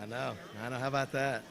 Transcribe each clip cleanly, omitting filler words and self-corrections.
I know. How about that?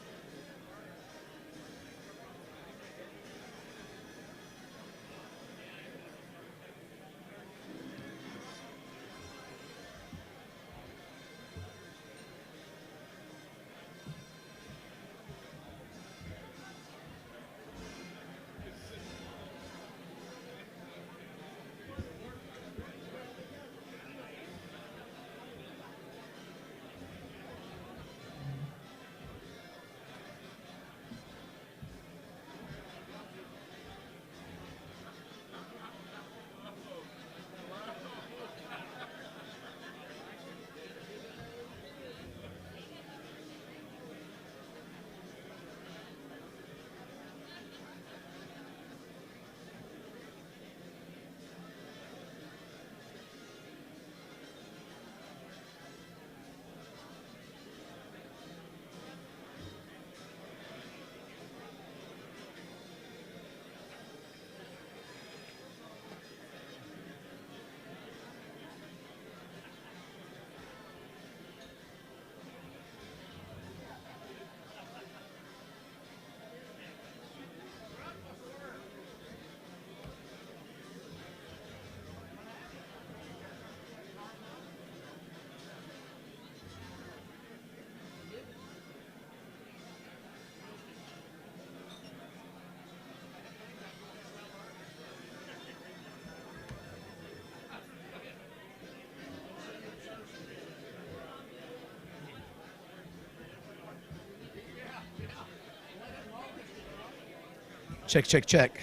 Check, check, check.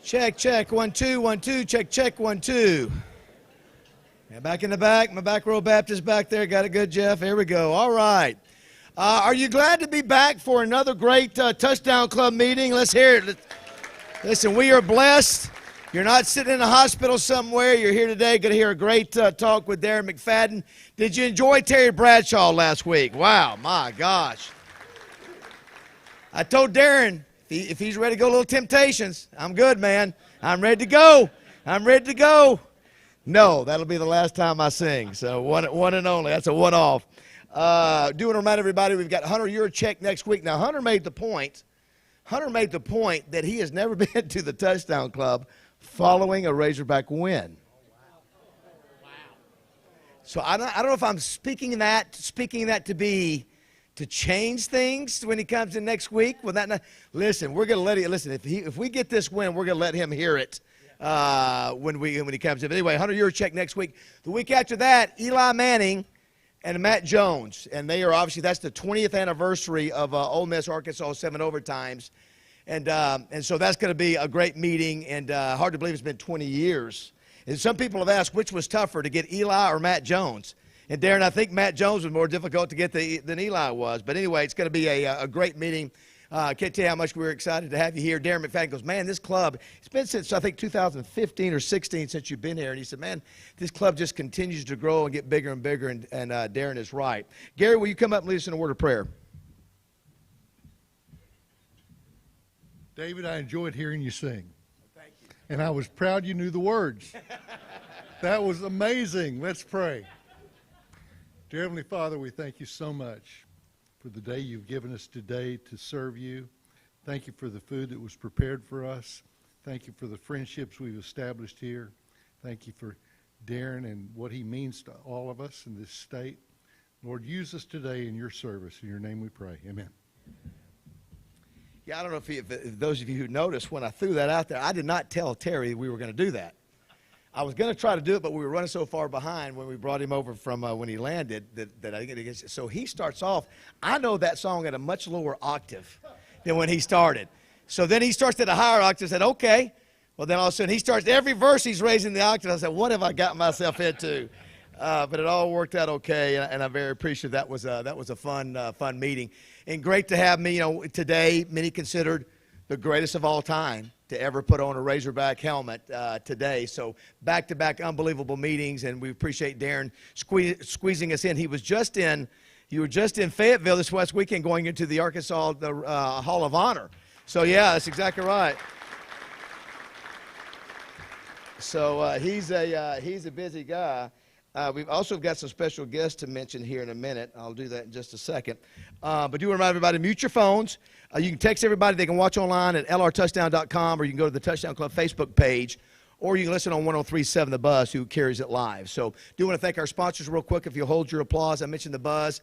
Check, check, 1, 2, 1, 2, check, check, 1, 2. Yeah, back in the back, my back row Baptist back there. Got it good, Jeff. Here we go. All right. Are you glad to be back for another great Touchdown Club meeting? Let's hear it. Listen, we are blessed. You're not sitting in a hospital somewhere. You're here today. Going to hear a great talk with Darren Mcfadden. Did you enjoy Terry Bradshaw last week? Wow, my gosh. I told Darren, if he's ready to go a little Temptations, I'm good, man. I'm ready to go. I'm ready to go. No, that'll be the last time I sing. So one and only. That's a one-off. Do want to remind everybody we've got Hunter Yurchek next week. Now, Hunter made the point that he has never been to the Touchdown Club following a Razorback win. So I don't know if I'm speaking that to change things when he comes in next week. Will that not? Listen, we're going to let him. Listen, if we get this win, we're going to let him hear it when he comes in. But anyway, €100 check next week. The week after that, Eli Manning and Matt Jones, and they are obviously, that's the 20th anniversary of Ole Miss Arkansas 7 overtimes, and so that's going to be a great meeting. And hard to believe it's been 20 years. And some people have asked which was tougher, to get Eli or Matt Jones. And Darren, I think Matt Jones was more difficult to get than Eli was. But anyway, it's going to be a great meeting. I can't tell you how much we're excited to have you here. Darren Mcfadden goes, man, this club, it's been since, I think, 2015 or 16 since you've been here. And he said, man, this club just continues to grow and get bigger and bigger. And Darren is right. Gary, will you come up and lead us in a word of prayer? David, I enjoyed hearing you sing. Thank you. And I was proud you knew the words. That was amazing. Let's pray. Dear Heavenly Father, we thank you so much for the day you've given us today to serve you. Thank you for the food that was prepared for us. Thank you for the friendships we've established here. Thank you for Darren and what he means to all of us in this state. Lord, use us today in your service. In your name we pray. Amen. Yeah, I don't know if those of you who noticed when I threw that out there, I did not tell Terry we were going to do that. I was going to try to do it, but we were running so far behind when we brought him over from when he landed that I didn't get it. So he starts off. I know that song at a much lower octave than when he started. So then he starts at a higher octave. I said, okay. Well, then all of a sudden he starts, every verse he's raising the octave. I said, what have I got myself into? But it all worked out okay, and I'm very appreciative. That was a fun meeting. And great to have me, today, many considered the greatest of all time to ever put on a Razorback helmet today. So back-to-back unbelievable meetings, and we appreciate Darren squeezing us in. You were just in Fayetteville this last weekend going into the Arkansas Hall of Honor. So, yeah, that's exactly right. So he's a busy guy. We've also got some special guests to mention here in a minute. I'll do that in just a second. But do remind everybody, mute your phones. You can text everybody. They can watch online at lrtouchdown.com, or you can go to the Touchdown Club Facebook page, or you can listen on 103.7 The Buzz, who carries it live. So do want to thank our sponsors real quick. If you'll hold your applause, I mentioned The Buzz.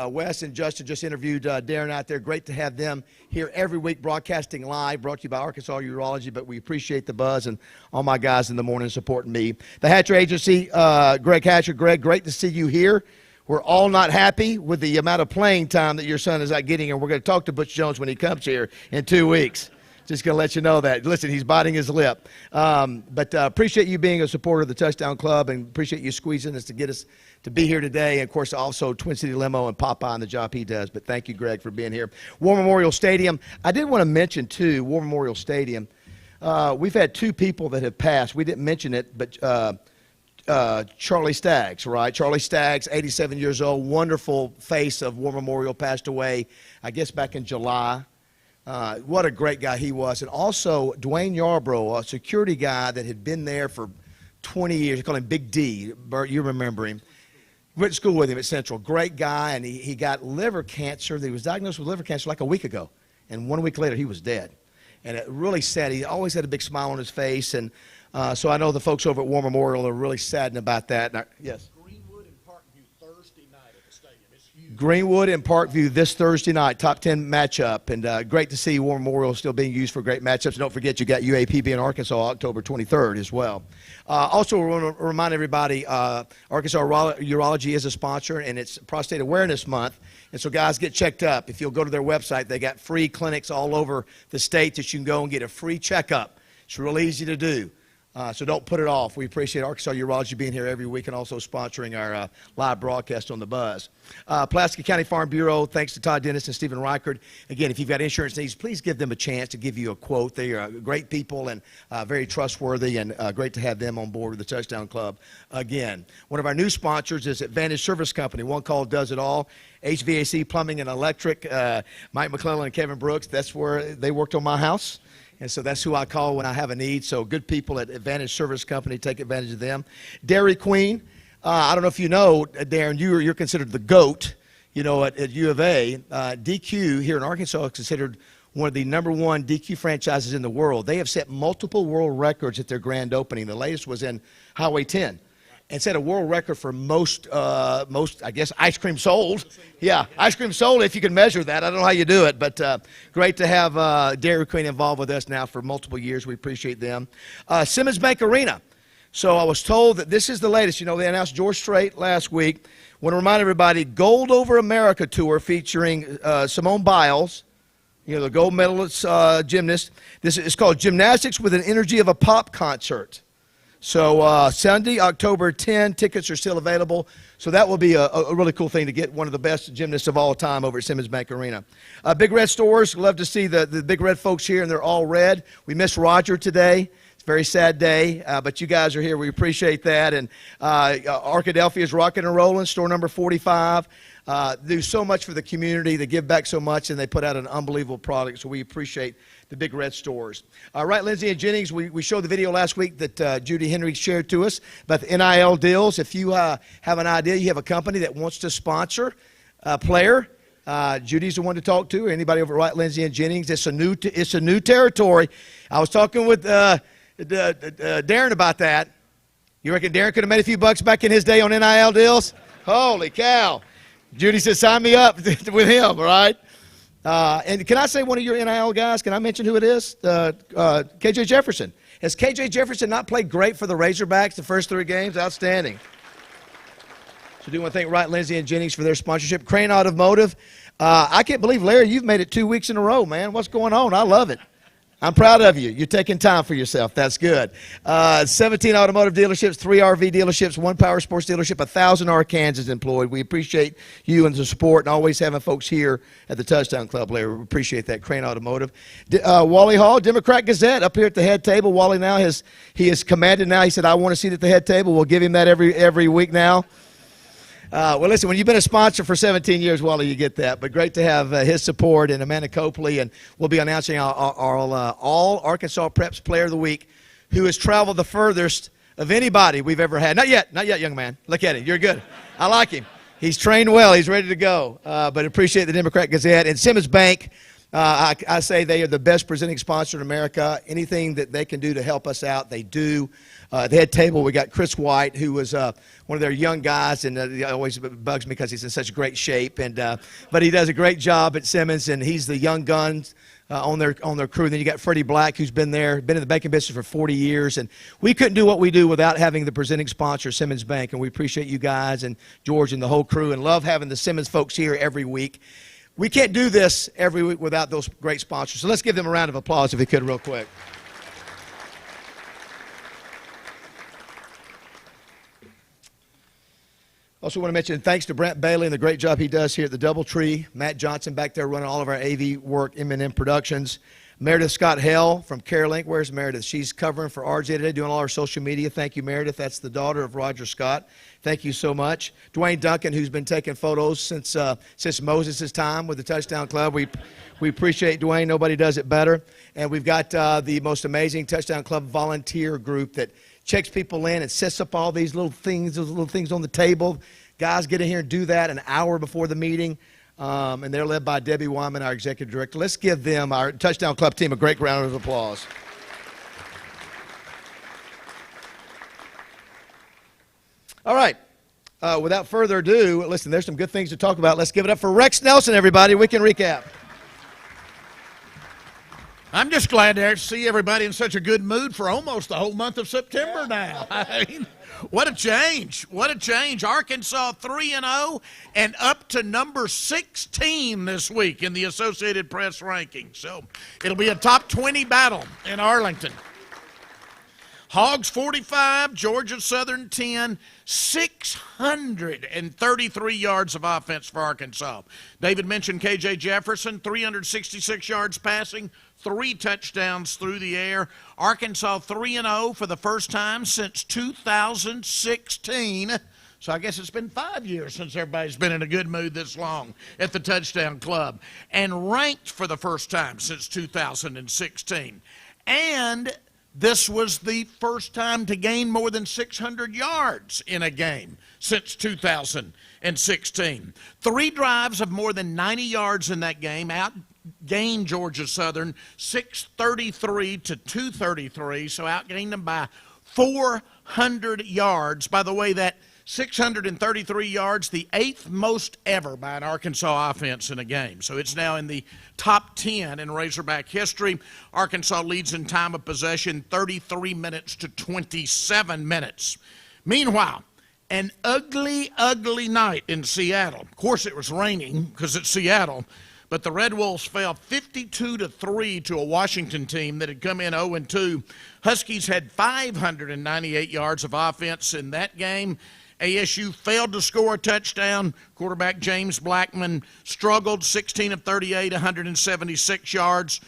Wes and Justin just interviewed Darren out there. Great to have them here every week broadcasting live, brought to you by Arkansas Urology, but we appreciate The Buzz and all my guys in the morning supporting me. The Hatcher Agency, Greg Hatcher. Greg, great to see you here. We're all not happy with the amount of playing time that your son is not getting, and we're going to talk to Butch Jones when he comes here in 2 weeks. Just going to let you know that. Listen, he's biting his lip. But appreciate you being a supporter of the Touchdown Club, and appreciate you squeezing us to get us to be here today. And, of course, also Twin City Limo and Popeye and the job he does. But thank you, Greg, for being here. War Memorial Stadium. I did want to mention, too, War Memorial Stadium. We've had 2 people that have passed. We didn't mention it, but Charlie Staggs, right? Charlie Staggs, 87 years old, wonderful face of War Memorial, passed away, I guess, back in July. What a great guy he was. And also Dwayne Yarbrough, a security guy that had been there for 20 years. You call him Big D. Bert, you remember him. Went to school with him at Central. Great guy, and he got liver cancer. He was diagnosed with liver cancer like a week ago. And 1 week later, he was dead. And it really sad. He always had a big smile on his face. And so I know the folks over at War Memorial are really saddened about that. Yes? Greenwood and Parkview Thursday night at the stadium. It's huge. Greenwood and Parkview this Thursday night, top 10 matchup. And great to see War Memorial still being used for great matchups. And don't forget, you got UAPB in Arkansas October 23rd as well. Also, we want to remind everybody, Arkansas Urology is a sponsor, and it's Prostate Awareness Month. And so, guys, get checked up. If you'll go to their website, they got free clinics all over the state that you can go and get a free checkup. It's real easy to do. So don't put it off. We appreciate Arkansas Urology being here every week and also sponsoring our live broadcast on The Buzz. Pulaski County Farm Bureau, thanks to Todd Dennis and Stephen Reichard. Again, if you've got insurance needs, please give them a chance to give you a quote. They are great people and very trustworthy, and great to have them on board with the Touchdown Club again. One of our new sponsors is Advantage Service Company. One call does it all. HVAC, plumbing, and electric. Mike McClellan and Kevin Brooks, that's where they worked on my house. And so that's who I call when I have a need. So good people at Advantage Service Company, take advantage of them. Dairy Queen, I don't know if you know, Darren, you're considered the GOAT, at U of A. DQ here in Arkansas is considered one of the #1 DQ franchises in the world. They have set multiple world records at their grand opening. The latest was in Highway 10. and set a world record for most, I guess, ice cream sold. Yeah, ice cream sold, if you can measure that. I don't know how you do it, but great to have Dairy Queen involved with us now for multiple years. We appreciate them. Simmons Bank Arena. So I was told that this is the latest. You know, they announced George Strait last week. Want to remind everybody, Gold Over America Tour featuring Simone Biles, you know, the gold medalist gymnast. This is called Gymnastics with an Energy of a Pop Concert. So Sunday, October 10, tickets are still available. So that will be a really cool thing to get one of the best gymnasts of all time over at Simmons Bank Arena. Big Red Stores, love to see the Big Red folks here, and they're all red. We miss Roger today. It's a very sad day, but you guys are here. We appreciate that. And Arkadelphia is rocking and rolling, store number 45. Do so much for the community. They give back so much, and they put out an unbelievable product. So we appreciate the Big Red Stores. Right, Lindsay and Jennings, we showed the video last week that Judy Henry shared to us about the NIL deals. If you have an idea, you have a company that wants to sponsor a player, Judy's the one to talk to, or anybody over at Right, Lindsay and Jennings. It's a new territory. I was talking with Darren about that. You reckon Darren could have made a few bucks back in his day on NIL deals? Holy cow. Judy said, sign me up with him, all right? And can I say one of your NIL guys? Can I mention who it is? KJ Jefferson. Has KJ Jefferson not played great for the Razorbacks the first 3 games? Outstanding. So do want to thank Wright, Lindsay, and Jennings for their sponsorship. Crane Automotive. I can't believe, Larry, you've made it 2 weeks in a row, man. What's going on? I love it. I'm proud of you. You're taking time for yourself. That's good. 17 automotive dealerships, 3 RV dealerships, 1 power sports dealership, 1,000 Arkansans employed. We appreciate you and the support and always having folks here at the Touchdown Club, Larry. We appreciate that. Crane Automotive. Wally Hall, Democrat Gazette, up here at the head table. Wally now has commanded now. He said, I want a seat at the head table. We'll give him that every week now. Well, listen, when you've been a sponsor for 17 years, Wally, you get that. But great to have his support and Amanda Copley. And we'll be announcing our All Arkansas Preps Player of the Week, who has traveled the furthest of anybody we've ever had. Not yet, young man. Look at him. You're good. I like him. He's trained well. He's ready to go. But appreciate the Democrat Gazette. And Simmons Bank, I say they are the best presenting sponsor in America. Anything that they can do to help us out, they do. At the head table, we got Chris White, who was one of their young guys, and it always bugs me because he's in such great shape. But he does a great job at Simmons, and he's the young guns on their crew. And then you got Freddie Black, who's been in the banking business for 40 years. And we couldn't do what we do without having the presenting sponsor, Simmons Bank. And we appreciate you guys and George and the whole crew, and love having the Simmons folks here every week. We can't do this every week without those great sponsors. So let's give them a round of applause if we could real quick. Also want to mention thanks to Brent Bailey and the great job he does here at the Doubletree. Matt Johnson back there running all of our AV work, M&M Productions. Meredith Scott Hell from CareLink. Where's Meredith? She's covering for RJ today, doing all our social media. Thank you, Meredith. That's the daughter of Roger Scott. Thank you so much. Dwayne Duncan, who's been taking photos since Moses' time with the Touchdown Club. We appreciate Dwayne. Nobody does it better. And we've got the most amazing Touchdown Club volunteer group that checks people in and sets up all these little things on the table. Guys get in here and do that an hour before the meeting. And they're led by Debbie Wyman, our executive director. Let's give them, our Touchdown Club team, a great round of applause. All right. Without further ado, listen, there's some good things to talk about. Let's give it up for Rex Nelson, everybody. We can recap. I'm just glad to see everybody in such a good mood for almost the whole month of September now. I mean, what a change. What a change. Arkansas 3-0 and up to number 16 this week in the Associated Press rankings. So it'll be a top 20 battle in Arlington. Hogs 45, Georgia Southern 10, 633 yards of offense for Arkansas. David mentioned KJ Jefferson, 366 yards passing, 3 touchdowns through the air. Arkansas 3-0 for the first time since 2016. So I guess it's been 5 years since everybody's been in a good mood this long at the Touchdown Club. And ranked for the first time since 2016. And this was the first time to gain more than 600 yards in a game since 2016. 3 drives of more than 90 yards in that game, outgained Georgia Southern 633 to 233, so outgained them by 400 600 yards. By the way, that 633 yards, the 8th most ever by an Arkansas offense in a game. So it's now in the top 10 in Razorback history. Arkansas leads in time of possession 33 minutes to 27 minutes. Meanwhile, an ugly, ugly night in Seattle. Of course, it was raining because it's Seattle, but the Red Wolves fell 52-3 to a Washington team that had come in 0-2. Huskies had 598 yards of offense in that game. ASU failed to score a touchdown. Quarterback James Blackman struggled, 16 of 38, 176 yards.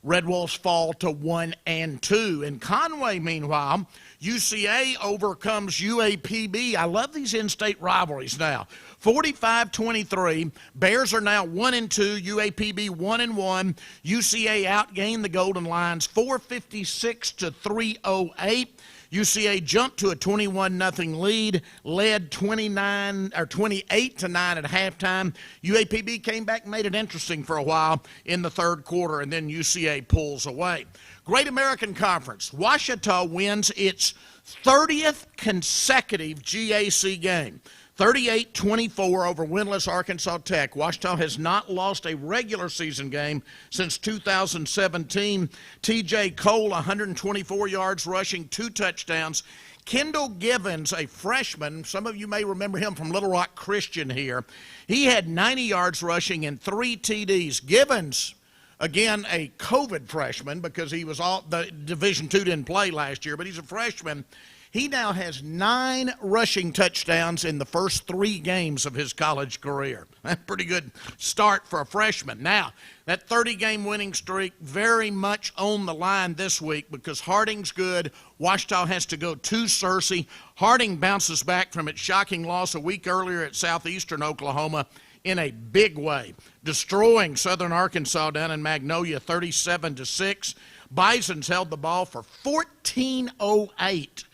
Red Wolves fall to 1-2. In Conway, meanwhile, UCA overcomes UAPB. I love these in-state rivalries now. 45-23. Bears are now 1-2. UAPB 1-1. UCA outgained the Golden Lions 456-308. UCA jumped to a 21-0 lead, led 28-9 at halftime. UAPB came back and made it interesting for a while in the third quarter, and then UCA pulls away. Great American Conference. Ouachita wins its 30th consecutive GAC game. 38-24 over winless Arkansas Tech. Ouachita has not lost a regular season game since 2017. T.J. Cole, 124 yards rushing, 2 touchdowns. Kendall Givens, a freshman, some of you may remember him from Little Rock Christian here. He had 90 yards rushing and 3 TDs. Givens, again, a COVID freshman because the Division II didn't play last year, but he's a freshman. He now has 9 rushing touchdowns in the first 3 games of his college career. That's a pretty good start for a freshman. Now, that 30-game winning streak very much on the line this week because Harding's good. Ouachita has to go to Searcy. Harding bounces back from its shocking loss a week earlier at Southeastern Oklahoma in a big way, destroying Southern Arkansas down in Magnolia 37-6. Bison's held the ball for 14:08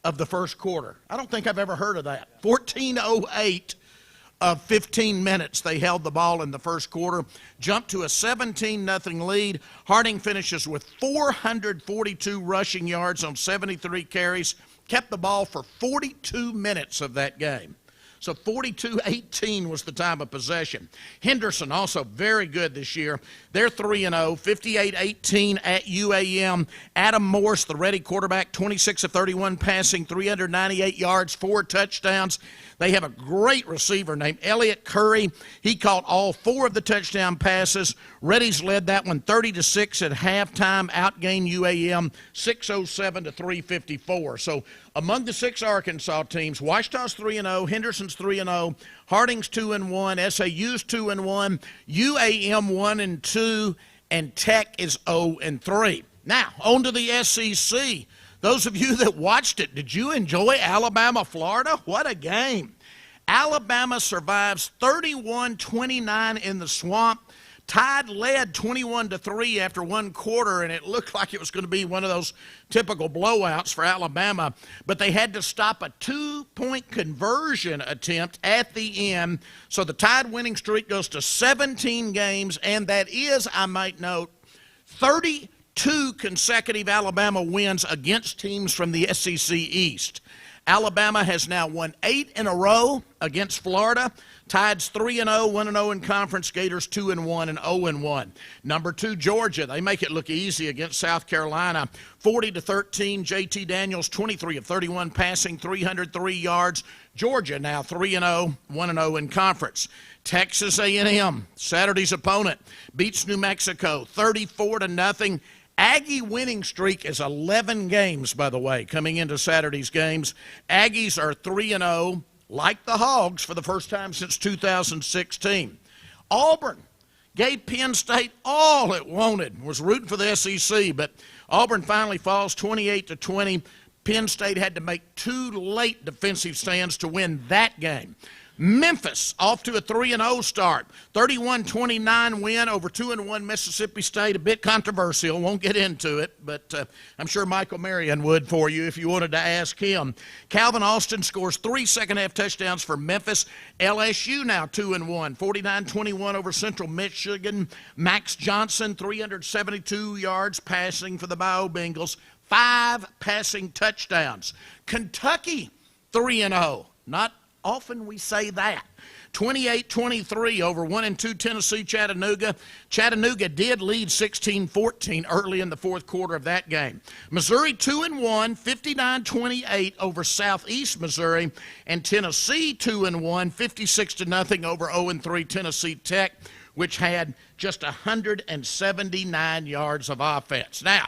of the first quarter. I don't think I've ever heard of that. 14:08 of 15 minutes they held the ball in the first quarter, jumped to a 17-0 lead. Harding finishes with 442 rushing yards on 73 carries, kept the ball for 42 minutes of that game. So 42-18 was the time of possession. Henderson also very good this year. They're 3-0, 58-18 at UAM. Adam Morse, the ready quarterback, 26 of 31 passing, 398 yards, 4 touchdowns. They have a great receiver named Elliott Curry. He caught all 4 of the touchdown passes. Reddy's led that one 30-6 at halftime, outgained UAM 607-354. So among the 6 Arkansas teams, Ouachita's 3-0, Henderson's 3-0, Harding's 2-1, SAU's 2-1, UAM 1-2, and Tech is 0-3. Now, on to the SEC. Those of you that watched it, did you enjoy Alabama, Florida? What a game. Alabama survives 31-29 in the Swamp. Tide led 21-3 after 1 quarter, and it looked like it was going to be one of those typical blowouts for Alabama, but they had to stop a 2-point conversion attempt at the end, so the Tide winning streak goes to 17 games, and that is, I might note, 32 consecutive Alabama wins against teams from the SEC East. Alabama has now won 8 in a row against Florida. Tide's 3-0, 1-0 in conference. Gators 2-1 and 0-1. Number 2, Georgia. They make it look easy against South Carolina. 40-13. JT Daniels, 23 of 31 passing, 303 yards. Georgia now 3-0, 1-0 in conference. Texas A&M, Saturday's opponent, beats New Mexico 34-0. Aggie winning streak is 11 games, by the way, coming into Saturday's games. Aggies are 3-0, like the Hogs, for the first time since 2016. Auburn gave Penn State all it wanted, was rooting for the SEC, but Auburn finally falls 28-20. Penn State had to make 2 late defensive stands to win that game. Memphis off to a 3-0 start. 31-29 win over 2-1 Mississippi State. A bit controversial. Won't get into it, but I'm sure Michael Marion would for you if you wanted to ask him. Calvin Austin scores 3 second-half touchdowns for Memphis. LSU now 2-1. 49-21 over Central Michigan. Max Johnson, 372 yards passing for the Bio Bengals. 5 passing touchdowns. Kentucky 3-0. Not often we say that. 28-23 over 1-2 Tennessee Chattanooga. Chattanooga did lead 16-14 early in the fourth quarter of that game. Missouri 2-1, 59-28 over Southeast Missouri, and Tennessee 2-1, 56-0 over 0-3 Tennessee Tech, which had just 179 yards of offense. Now,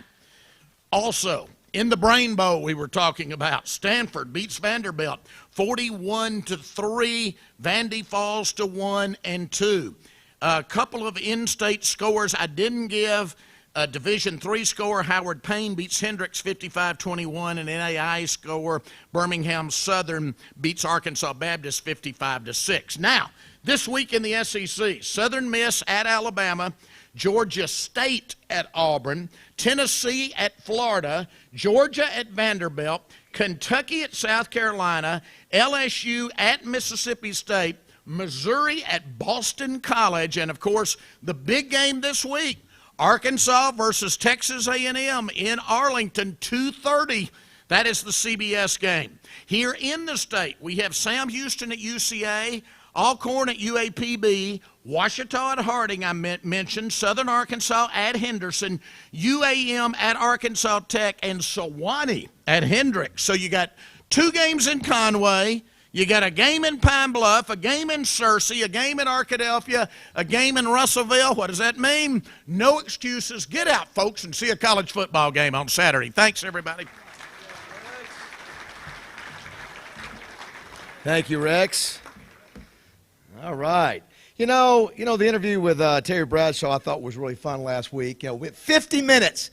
also, in the Brain Bowl we were talking about, Stanford beats Vanderbilt 41-3. Vandy falls to 1-2. A couple of in-state scores I didn't give. A Division III score, Howard Payne beats Hendrix 55-21. An NAIA score, Birmingham Southern beats Arkansas Baptist 55-6. Now, this week in the SEC, Southern Miss at Alabama, Georgia State at Auburn, Tennessee at Florida, Georgia at Vanderbilt, Kentucky at South Carolina, LSU at Mississippi State, Missouri at Boston College, and, of course, the big game this week, Arkansas versus Texas A&M in Arlington, 2:30. That is the CBS game. Here in the state, we have Sam Houston at UCA, Alcorn at UAPB, Ouachita at Harding, I mentioned, Southern Arkansas at Henderson, UAM at Arkansas Tech, and Sewanee at Hendrix. So you got 2 games in Conway, you got a game in Pine Bluff, a game in Searcy, a game in Arkadelphia, a game in Russellville. What does that mean? No excuses. Get out, folks, and see a college football game on Saturday. Thanks, everybody. Thank you, Rex. All right. You know, the interview with Terry Bradshaw I thought was really fun last week. You know, 50 minutes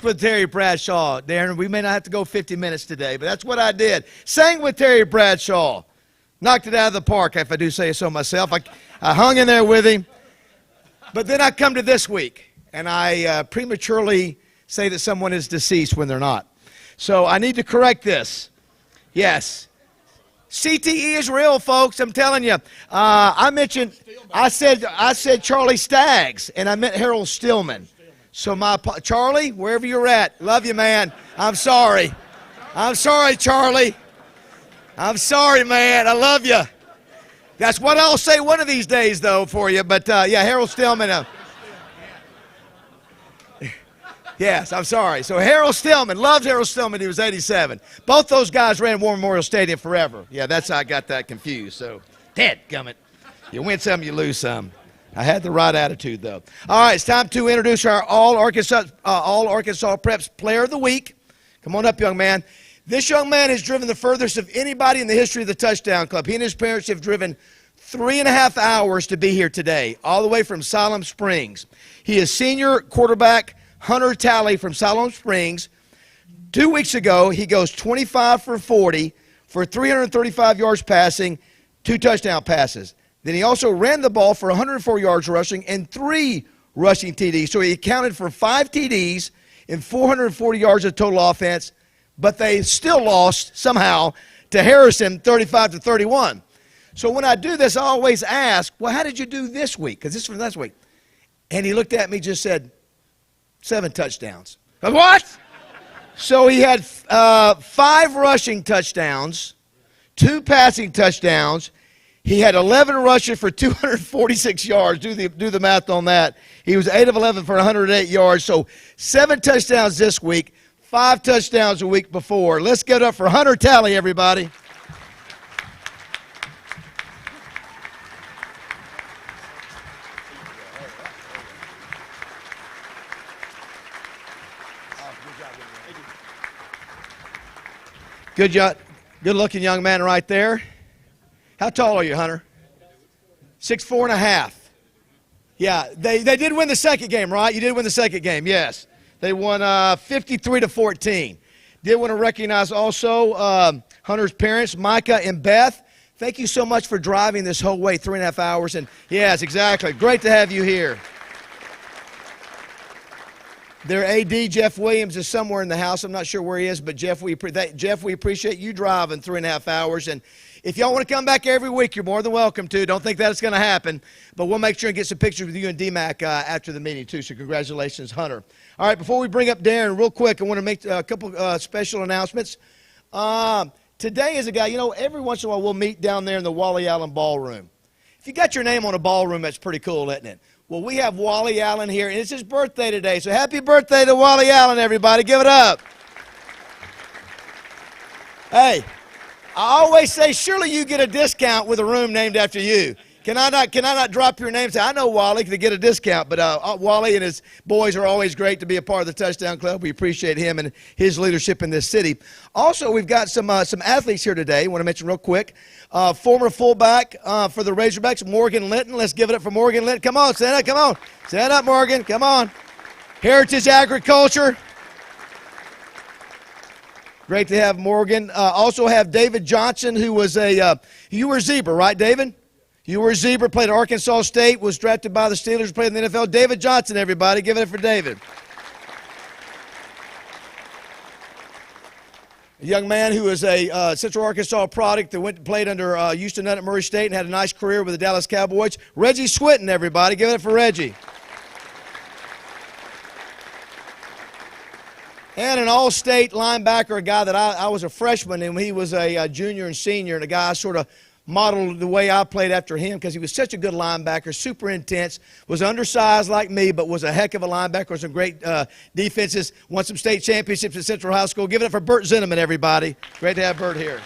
with Terry Bradshaw, Darren. We may not have to go 50 minutes today, but that's what I did. Sang with Terry Bradshaw. Knocked it out of the park, if I do say so myself. I hung in there with him. But then I come to this week, and I prematurely say that someone is deceased when they're not. So I need to correct this. Yes. CTE is real, folks. I'm telling you. I said Charlie Staggs, and I meant Harold Stillman. So Charlie, wherever you're at, love you, man. I'm sorry. I'm sorry, Charlie. I'm sorry, man. I love you. That's what I'll say one of these days, though, for you. But yeah, Harold Stillman. Yes, I'm sorry. So Harold Stillman, loves Harold Stillman. He was 87. Both those guys ran War Memorial Stadium forever. Yeah, that's how I got that confused. So, dadgummit. You win some, you lose some. I had the right attitude, though. All right, it's time to introduce our All-Arkansas Preps Player of the Week. Come on up, young man. This young man has driven the furthest of anybody in the history of the Touchdown Club. He and his parents have driven 3.5 hours to be here today, all the way from Siloam Springs. He is senior quarterback Hunter Talley from Siloam Springs. 2 weeks ago, he goes 25 for 40 for 335 yards passing, 2 touchdown passes. Then he also ran the ball for 104 yards rushing and 3 rushing TDs. So he accounted for 5 TDs and 440 yards of total offense, but they still lost somehow to Harrison 35-31. So when I do this, I always ask, well, how did you do this week? Because this is from last week. And he looked at me and just said, 7 touchdowns. What? So he had 5 rushing touchdowns, 2 passing touchdowns. He had 11 rushing for 246 yards. Do the math on that. He was 8 of 11 for 108 yards. So 7 touchdowns this week, 5 touchdowns a week before. Let's get up for Hunter Talley, everybody. Good-looking young man right there. How tall are you, Hunter? 6'4.5". Yeah, they did win the second game, right? You did win the second game, yes. They won 53-14. Did want to recognize also Hunter's parents, Micah and Beth. Thank you so much for driving this whole way, 3.5 hours. And yes, exactly. Great to have you here. Their AD, Jeff Williams, is somewhere in the house. I'm not sure where he is, but Jeff, we appreciate you driving 3.5 hours. And if y'all want to come back every week, you're more than welcome to. Don't think that's going to happen, but we'll make sure and get some pictures with you and D-Mac after the meeting, too. So congratulations, Hunter. All right, before we bring up Darren, real quick, I want to make a couple special announcements. Today is a guy, every once in a while we'll meet down there in the Wally Allen Ballroom. If you got your name on a ballroom, that's pretty cool, isn't it? Well, we have Wally Allen here, and it's his birthday today. So happy birthday to Wally Allen, everybody. Give it up. Hey, I always say, surely you get a discount with a room named after you. Can I not drop your name and say, I know Wally, to get a discount? But Wally and his boys are always great to be a part of the Touchdown Club. We appreciate him and his leadership in this city. Also, we've got some athletes here today. I want to mention real quick. Former fullback for the Razorbacks, Morgan Linton. Let's give it up for Morgan Linton. Come on, stand up, come on. Stand up, Morgan, come on. Heritage Agriculture. Great to have Morgan. Also have David Johnson, who was you were a Zebra, right, David? You were a Zebra, played at Arkansas State, was drafted by the Steelers, played in the NFL. David Johnson, everybody. Give it up for David. A young man who is a Central Arkansas product that played under Houston Nutt at Murray State and had a nice career with the Dallas Cowboys. Reggie Swinton, everybody. Give it up for Reggie. And an all-state linebacker, a guy that I was a freshman, and he was a junior and senior, and a guy I sort of modeled the way I played after him because he was such a good linebacker, super intense, was undersized like me, but was a heck of a linebacker, some great defenses, won some state championships at Central High School. Give it up for Bert Zinneman, everybody. Great to have Bert here.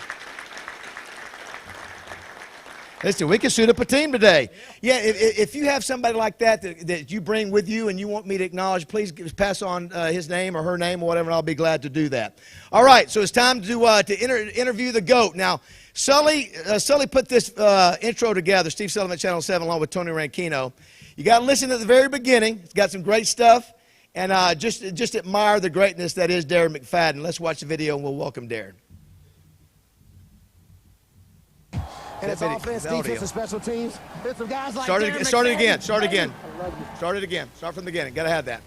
Listen, we can suit up a team today. Yeah, if you have somebody like that you bring with you and you want me to acknowledge, please pass on his name or her name or whatever, and I'll be glad to do that. All right, so it's time to interview the GOAT. Now, Sully put this intro together, Steve Sullivan, Channel 7, along with Tony Ranchino. You got to listen at the very beginning. It's got some great stuff, and just admire the greatness that is Darren Mcfadden. Let's watch the video, and we'll welcome Darren. And it's offense, defense, and special teams. It's some guys like Start it again. Start again. Start from the beginning. Gotta have that.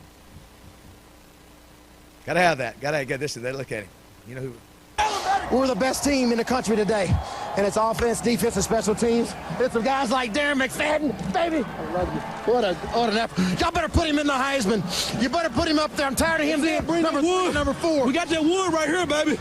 Gotta get this. Look at him. You know who? We're the best team in the country today. And it's offense, defense, and special teams. It's some guys like Darren Mcfadden, baby. I love you. What an effort. Y'all better put him in the Heisman. You better put him up there. I'm tired of him being number 4. We got that wood right here, baby.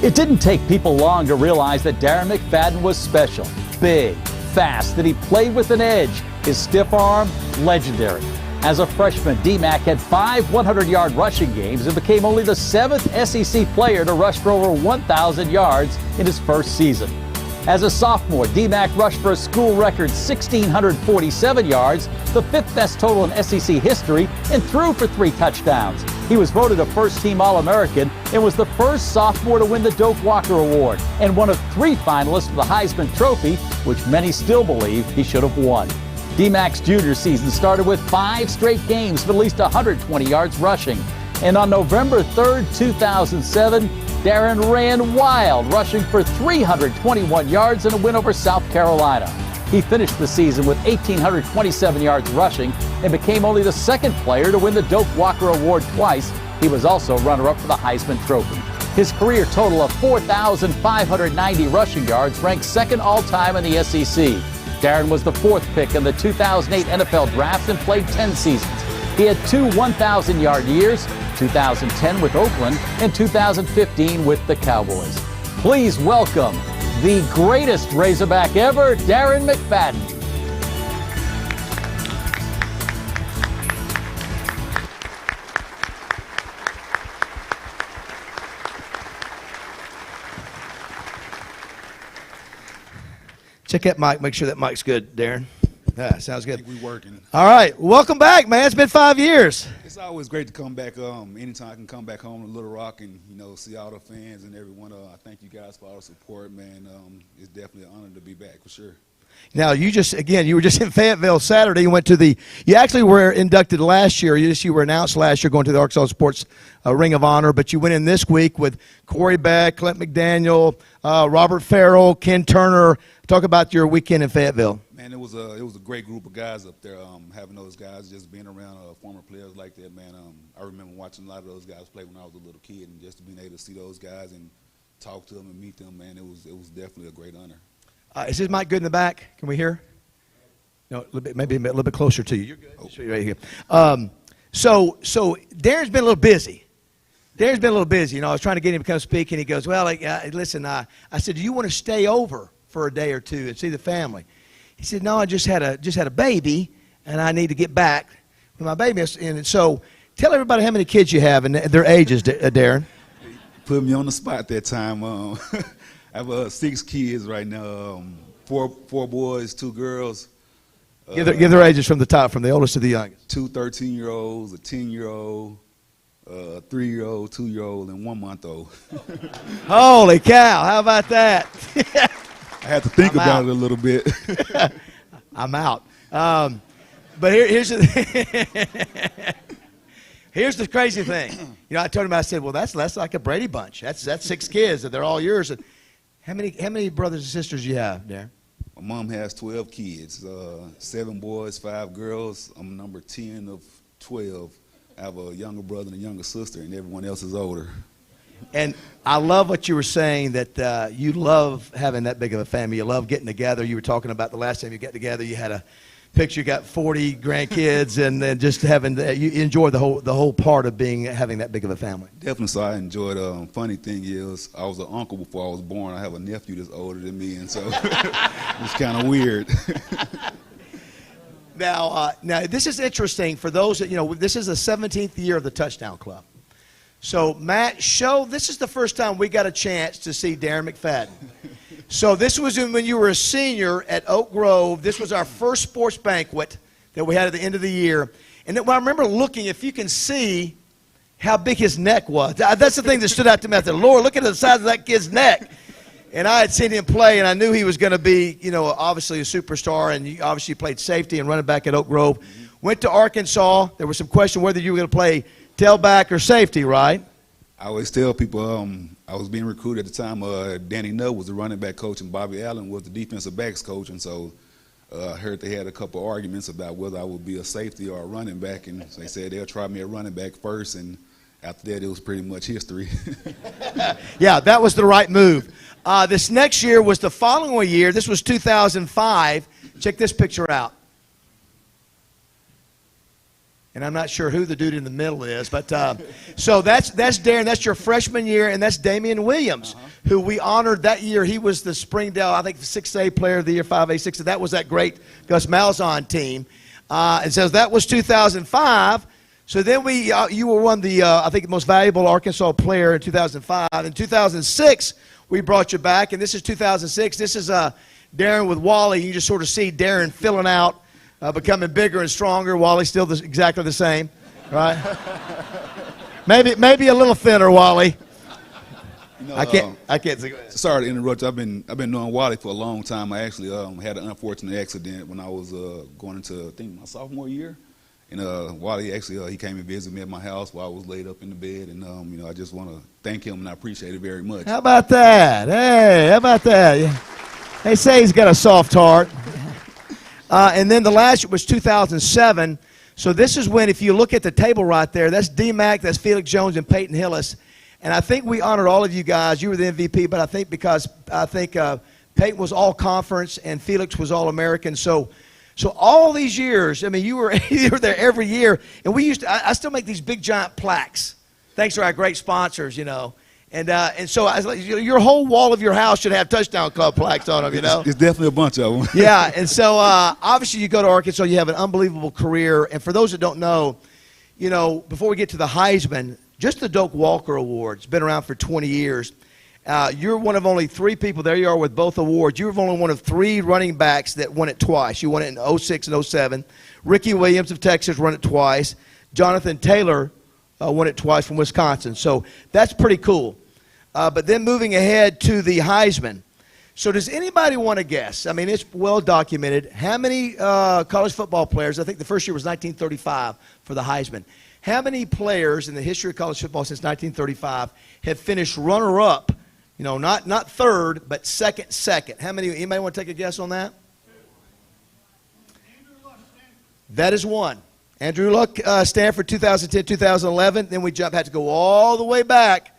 It didn't take people long to realize that Darren Mcfadden was special, big, fast, that he played with an edge. His stiff arm, legendary. As a freshman, D-Mac had 5 100-yard rushing games and became only the 7th SEC player to rush for over 1,000 yards in his first season. As a sophomore, D-Mac rushed for a school record 1,647 yards, the 5th best total in SEC history, and threw for 3 touchdowns. He was voted a first-team All-American and was the first sophomore to win the Doak Walker Award and one of 3 finalists for the Heisman Trophy, which many still believe he should have won. D-Mac's junior season started with 5 straight games of at least 120 yards rushing. And on November 3rd, 2007, Darren ran wild, rushing for 321 yards in a win over South Carolina. He finished the season with 1,827 yards rushing and became only the 2nd player to win the Doak Walker Award twice. He was also runner-up for the Heisman Trophy. His career total of 4,590 rushing yards ranked 2nd all-time in the SEC. Darren was the 4th pick in the 2008 NFL Draft and played 10 seasons. He had 2 1,000-yard years, 2010 with Oakland and 2015 with the Cowboys. Please welcome the greatest Razorback ever, Darren Mcfadden. Check that mic. Make sure that mic's good, Darren. Yeah, sounds good. I think we're working. All right. Welcome back, man. It's been 5 years. It's always great to come back. Anytime I can come back home to Little Rock and, see all the fans and everyone. I thank you guys for all the support, man. It's definitely an honor to be back, for sure. Now, you were just in Fayetteville Saturday. You actually were inducted last year. You were announced last year going to the Arkansas Sports Ring of Honor, but you went in this week with Corey Beck, Clint McDaniel, Robert Farrell, Ken Turner. Talk about your weekend in Fayetteville. Man, it was a great group of guys up there. Having those guys, just being around former players like that, man. I remember watching a lot of those guys play when I was a little kid, and just being able to see those guys and talk to them and meet them, man, it was definitely a great honor. Is his mic good in the back? Can we hear? No, a little bit, maybe a little bit closer to you. You're good. Oh. Right here. So Darren's been a little busy. Darren's been a little busy. You know, I was trying to get him to come speak, and he goes, "Well, listen." I said, "Do you want to stay over for a day or two and see the family?" He said, "No, I just had a baby, and I need to get back with my baby." And so, tell everybody how many kids you have and their ages, Darren. Put me on the spot that time. I have 6 kids right now. 4 boys, 2 girls. Give their ages from the top, from the oldest to the youngest. 2 13-year-olds, a 10-year-old, a 3-year-old, 2-year-old, and 1-month-old. Holy cow! How about that? I had to think about it a little bit. I'm out. But here's the crazy thing. You know, I told him, I said, "Well, that's like a Brady Bunch. That's 6 kids, and they're all yours." And how many brothers and sisters do you have, Darren? My mom has 12 kids, 7 boys, 5 girls. I'm number 10 of 12. I have a younger brother and a younger sister, and everyone else is older. And I love what you were saying, that you love having that big of a family. You love getting together. You were talking about the last time you got together, you had a picture, you got 40 grandkids, and then just having you enjoy the whole part of having that big of a family. Definitely. So I enjoyed. Funny thing is, I was an uncle before I was born. I have a nephew that's older than me, and so it's kind of weird. Now this is interesting for those that, you know, this is the 17th year of the Touchdown Club. So Matt, this is the first time we got a chance to see Darren Mcfadden. So this was when you were a senior at Oak Grove. This was our first sports banquet that we had at the end of the year. And I remember looking, if you can see how big his neck was. That's the thing that stood out to me. I said, "Lord, look at the size of that kid's neck." And I had seen him play, and I knew he was going to be, you know, obviously a superstar, and he obviously played safety and running back at Oak Grove. Went to Arkansas. There was some question whether you were going to play tailback or safety, right? I always tell people I was being recruited at the time. Danny Nutt was the running back coach, and Bobby Allen was the defensive backs coach. And so I heard they had a couple arguments about whether I would be a safety or a running back. And they said they'll try me at running back first. And after that, it was pretty much history. Yeah, that was the right move. This next year was the following year. This was 2005. Check this picture out. And I'm not sure who the dude in the middle is, but so that's Darren. That's your freshman year, and that's Damian Williams, who we honored that year. He was the Springdale, I think, 6A Player of the Year, 5A, 6A. That was that great Gus Malzahn team. And so that was 2005. So then you were one of the, I think, the most valuable Arkansas player in 2005. In 2006, we brought you back, and this is 2006. This is Darren with Wally. You just sort of see Darren filling out. Becoming bigger and stronger. Wally's still exactly the same, right? maybe a little thinner, Wally. You know, I can't say. Sorry to interrupt you. I've been knowing Wally for a long time. I actually had an unfortunate accident when I was going into, I think, my sophomore year. And Wally actually he came and visited me at my house while I was laid up in the bed. And you know, I just want to thank him, and I appreciate it very much. How about that? Hey, how about that? They say he's got a soft heart. And then the last year was 2007. So this is when, if you look at the table right there, that's D-Mac, that's Felix Jones, and Peyton Hillis. And I think we honored all of you guys. You were the MVP, but I think because Peyton was all-conference and Felix was all-American. So all these years, I mean, you were there every year. And we used to, I still make these big, giant plaques, thanks to our great sponsors, you know. And so your whole wall of your house should have Touchdown Club plaques on them, you know. It's definitely a bunch of them. Yeah, and so obviously you go to Arkansas, you have an unbelievable career. And for those that don't know, you know, before we get to the Heisman, just the Doak Walker Award, it's been around for 20 years. You're one of only 3 people, there you are with both awards. You're only one of 3 running backs that won it twice. You won it in 06 and 07. Ricky Williams of Texas won it twice. Jonathan Taylor won it twice from Wisconsin. So that's pretty cool. But then moving ahead to the Heisman. So does anybody want to guess? I mean, it's well documented. How many college football players, I think the first year was 1935 for the Heisman. How many players in the history of college football since 1935 have finished runner-up, you know, not third, but second? How many? Anybody want to take a guess on that? That is one. Andrew Luck, Stanford, 2010, 2011. Then we had to go all the way back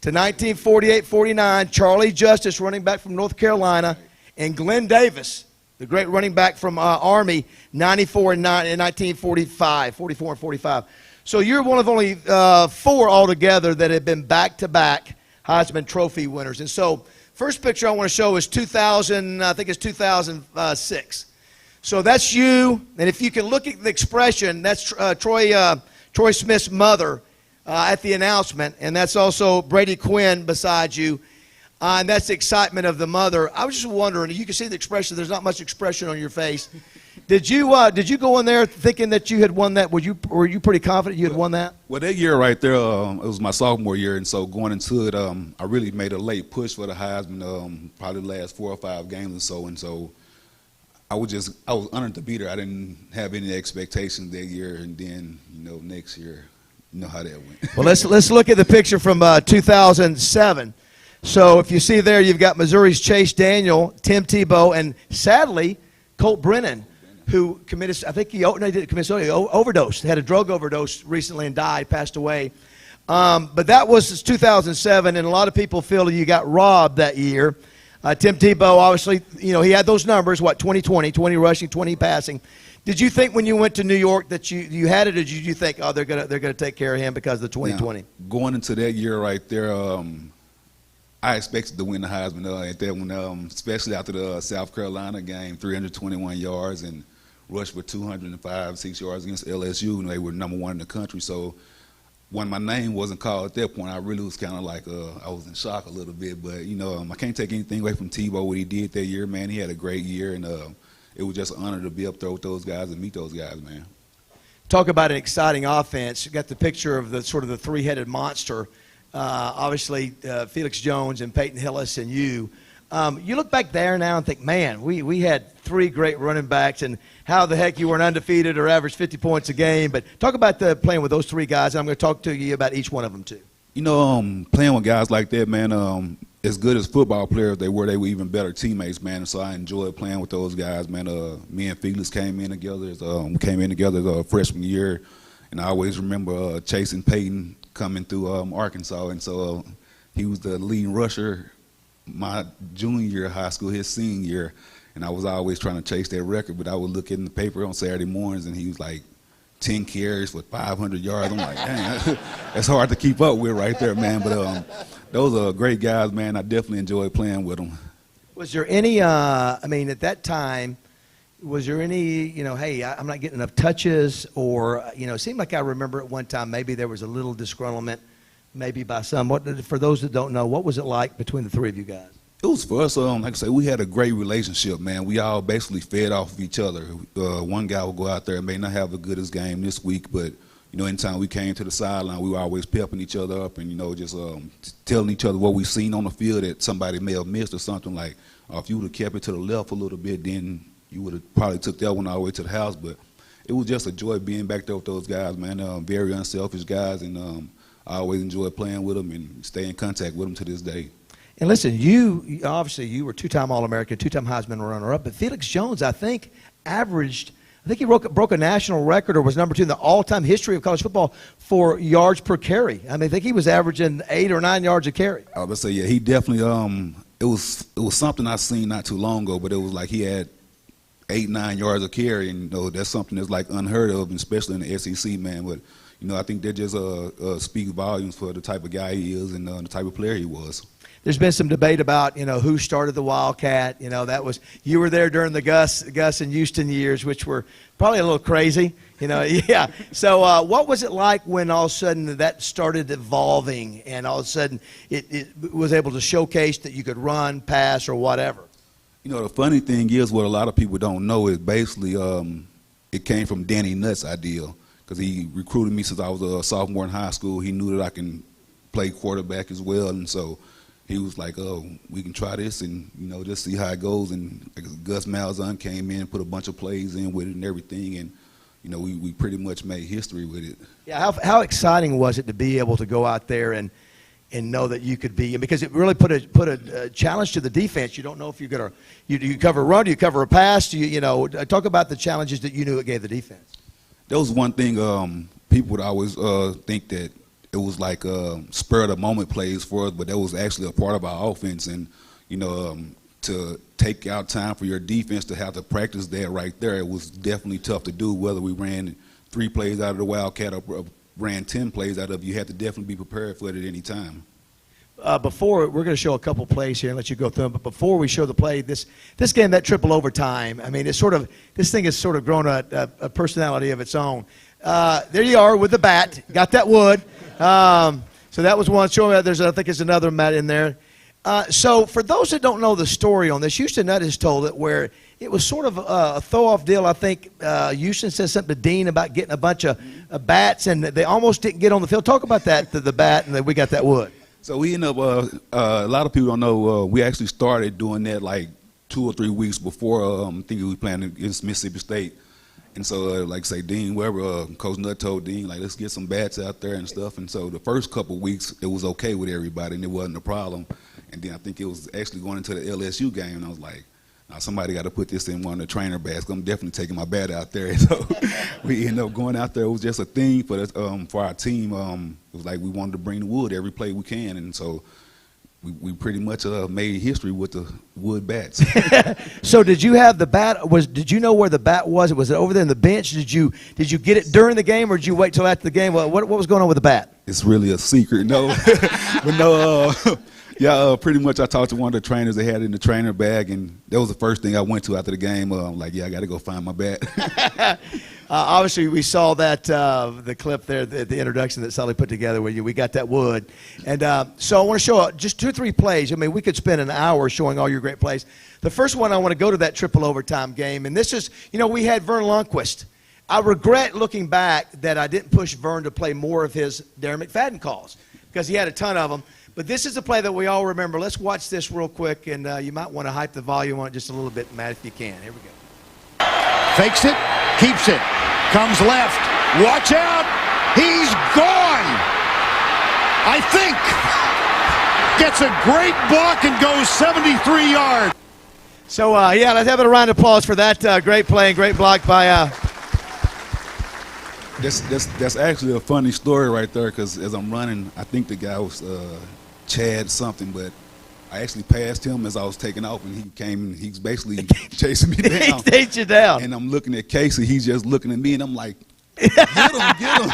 to 1948-49. Charlie Justice, running back from North Carolina, and Glenn Davis, the great running back from Army, 94 and 1945, 44 and 45. So you're one of only 4 altogether that have been back-to-back Heisman Trophy winners. And so first picture I want to show is 2000, I think it's 2006. So that's you, and if you can look at the expression, that's Troy Smith's mother at the announcement, and that's also Brady Quinn beside you, and that's the excitement of the mother. I was just wondering, you can see the expression, there's not much expression on your face. Did you go in there thinking that you had won that? Were you pretty confident you had won that? Well, that year right there, it was my sophomore year, and so going into it, I really made a late push for the Heisman, probably the last 4 or 5 games or so, and so I was honored to be there. I didn't have any expectations that year, and then next year, you know how that went. Well, let's look at the picture from 2007. So if you see there, you've got Missouri's Chase Daniel, Tim Tebow, and sadly, Colt Brennan, who committed, I think he didn't commit suicide, overdose, had a drug overdose recently and died, passed away. But that was 2007, and a lot of people feel you got robbed that year. Tim Tebow, obviously, he had those numbers, 20 rushing, 20 passing. Did you think when you went to New York that you had it, or did you think, oh, they're gonna take care of him because of the 2020? Now, going into that year right there, I expected to win the Heisman at that one, especially after the South Carolina game, 321 yards and rushed for 205, 6 yards against LSU, and they were #1 in the country. So when my name wasn't called at that point, I really was kind of like, I was in shock a little bit. But, I can't take anything away from Tebow, what he did that year, man. He had a great year, and it was just an honor to be up there with those guys and meet those guys, man. Talk about an exciting offense. You got the picture of the sort of the 3-headed monster. Obviously, Felix Jones and Peyton Hillis and you. You look back there now and think, man, we had 3 great running backs, and how the heck you weren't undefeated or averaged 50 points a game. But talk about playing with those 3 guys, and I'm going to talk to you about each one of them, too. Playing with guys like that, man, as good as football players they were even better teammates, man. And so I enjoyed playing with those guys, man. Me and Felix came in together as a freshman year, and I always remember Chase and Peyton coming through Arkansas, and so he was the leading rusher my junior year of high school, his senior year, and I was always trying to chase that record. But I would look in the paper on Saturday mornings, and he was like 10 carries for 500 yards. I'm like, dang, that's hard to keep up with right there, man. But those are great guys, man. I definitely enjoyed playing with them. Was there any, at that time, was there any, hey, I'm not getting enough touches, or, it seemed like I remember at one time maybe there was a little disgruntlement, maybe by some. For those that don't know, what was it like between the 3 of you guys? It was for us, like I say, we had a great relationship, man. We all basically fed off of each other. One guy would go out there and may not have the goodest game this week, but, anytime we came to the sideline, we were always pepping each other up and, just telling each other what we seen on the field that somebody may have missed or something. Like, if you would have kept it to the left a little bit, then you would have probably took that one all the way to the house. But it was just a joy being back there with those guys, man. Very unselfish guys, and I always enjoyed playing with them and stay in contact with them to this day. And listen, you obviously you were 2-time All-American, 2-time Heisman runner-up, but Felix Jones, I think he broke a national record or was #2 in the all-time history of college football for yards per carry. I think he was averaging 8 or 9 yards a carry. I was about to say, yeah, he definitely. It was something I seen not too long ago, but it was like he had 8, 9 yards a carry, and that's something that's like unheard of, especially in the SEC, man. But I think that just speaks volumes for the type of guy he is and the type of player he was. There's been some debate about, who started the Wildcat. You were there during the Gus and Houston years, which were probably a little crazy, yeah. So what was it like when all of a sudden that started evolving and all of a sudden it was able to showcase that you could run, pass, or whatever? The funny thing is, what a lot of people don't know is basically it came from Danny Nutt's idea, because he recruited me since I was a sophomore in high school. He knew that I can play quarterback as well, and so he was like, oh, we can try this and, just see how it goes. And Gus Malzahn came in, put a bunch of plays in with it and everything, and, we pretty much made history with it. Yeah, how exciting was it to be able to go out there and and know that you could be, because it really put a challenge to the defense. You don't know if you're going to, you cover a run, you cover a pass, you know, talk about the challenges that you knew it gave the defense. That was one thing people would always think that it was like spur of the moment plays for us, but that was actually a part of our offense. And, you know, to take out time for your defense to have to practice that right there, it was definitely tough to do, whether we ran 3 plays out of the Wildcat or ran 10 plays out of. You had to definitely be prepared for it at any time. Before, we're going to show a couple plays here and let you go through them, but before we show the play, this game, that triple overtime, I mean, it's sort of, this thing has sort of grown a personality of its own. There you are with the bat, got that wood. So that was one. Showing that I think there's another mat in there. So for those that don't know the story on this, Houston Nutt has told it where it was sort of a throw-off deal. I think Houston said something to Dean about getting a bunch of bats, and they almost didn't get on the field. Talk about that, the bat, and that we got that wood. So we ended up, a lot of people don't know, we actually started doing that like 2 or 3 weeks before I think we were playing against Mississippi State. And so, like say, Dean Weber, Coach Nutt told Dean, like, let's get some bats out there and stuff. And so the first couple of weeks, it was okay with everybody, and it wasn't a problem. And then I think it was actually going into the LSU game, and I was like, now somebody got to put this in one of the trainer bags. I'm definitely taking my bat out there. So we ended up going out there. It was just a thing for our team. It was like we wanted to bring the wood every play we can, and so we pretty much made history with the wood bats. So did you have the bat? Did you know where the bat was? Was it over there in the bench? Did you get it during the game, or did you wait till after the game? What was going on with the bat? It's really a secret, no. But no, yeah, pretty much I talked to one of the trainers. They had it in the trainer bag, and that was the first thing I went to after the game. Like, yeah, I got to go find my bat. Obviously, we saw that the clip there, the introduction that Sully put together where we got that wood. And so I want to show just 2 or 3 plays. I mean, we could spend an hour showing all your great plays. The first one, I want to go to that triple overtime game. And this is, you know, we had Vern Lundquist. I regret looking back that I didn't push Vern to play more of his Darren Mcfadden calls because he had a ton of them. But this is a play that we all remember. Let's watch this real quick, and you might want to hype the volume on it just a little bit, Matt, if you can. Here we go. Fakes it, keeps it, comes left. Watch out. He's gone. I think. Gets a great block and goes 73 yards. So, yeah, let's have a round of applause for that great play and great block by That's actually a funny story right there, because as I'm running, I think the guy was Chad something, but I actually passed him as I was taking off, and he came and he's basically chasing me down. He chased you down. And I'm looking at Casey, he's just looking at me, and I'm like, get him.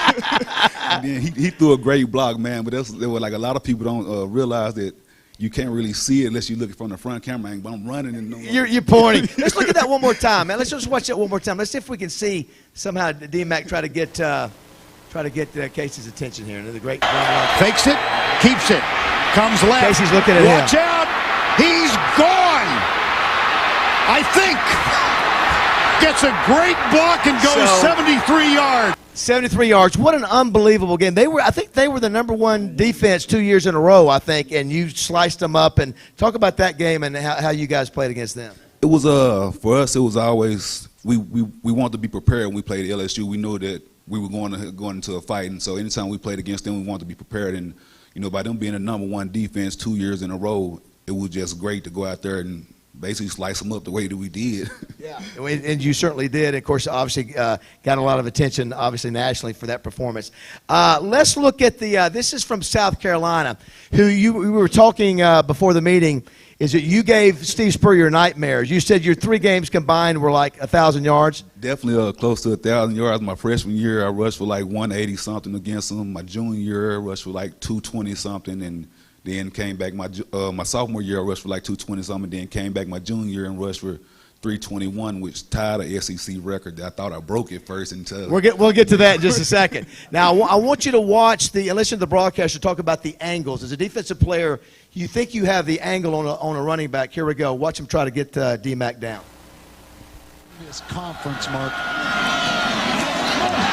And then he threw a great block, man, but there were like a lot of people don't realize that you can't really see it unless you're looking from the front camera angle. But I'm running and you're pointing. Let's look at that one more time, man. Let's just watch that one more time. Let's see if we can see somehow D-Mac try to get Casey's attention here. Another great fakes it, keeps it, comes left. Casey's looking at Watch him. out! He's gone. I think gets a great block and goes 73 yards. 73 yards. What an unbelievable game. I think they were the #1 defense 2 years in a row, I think, and you sliced them up. And talk about that game and how you guys played against them. It was for us, it was always we wanted to be prepared when we played LSU. We knew that we were going into a fight, and so anytime we played against them, we wanted to be prepared. And you know, by them being a #1 defense 2 years in a row, it was just great to go out there and basically slice them up the way that we did. Yeah, and you certainly did. Of course, obviously got a lot of attention, obviously nationally, for that performance. Let's look at this is from South Carolina, who we were talking before the meeting, is that you gave Steve Spurrier nightmares. You said your 3 games combined were like 1,000 yards. Definitely close to 1,000 yards. My freshman year, I rushed for like 180-something against them. My junior year, I rushed for like 220-something, and then came back my sophomore year, I rushed for like 220-something, then came back my junior year and rushed for 321, which tied a SEC record. I thought I broke it first until we'll get to that in just a second. Now, I want you to watch and listen to the broadcaster talk about the angles. As a defensive player, you think you have the angle on a running back. Here we go. Watch him try to get D-Mac down. This conference, Mark.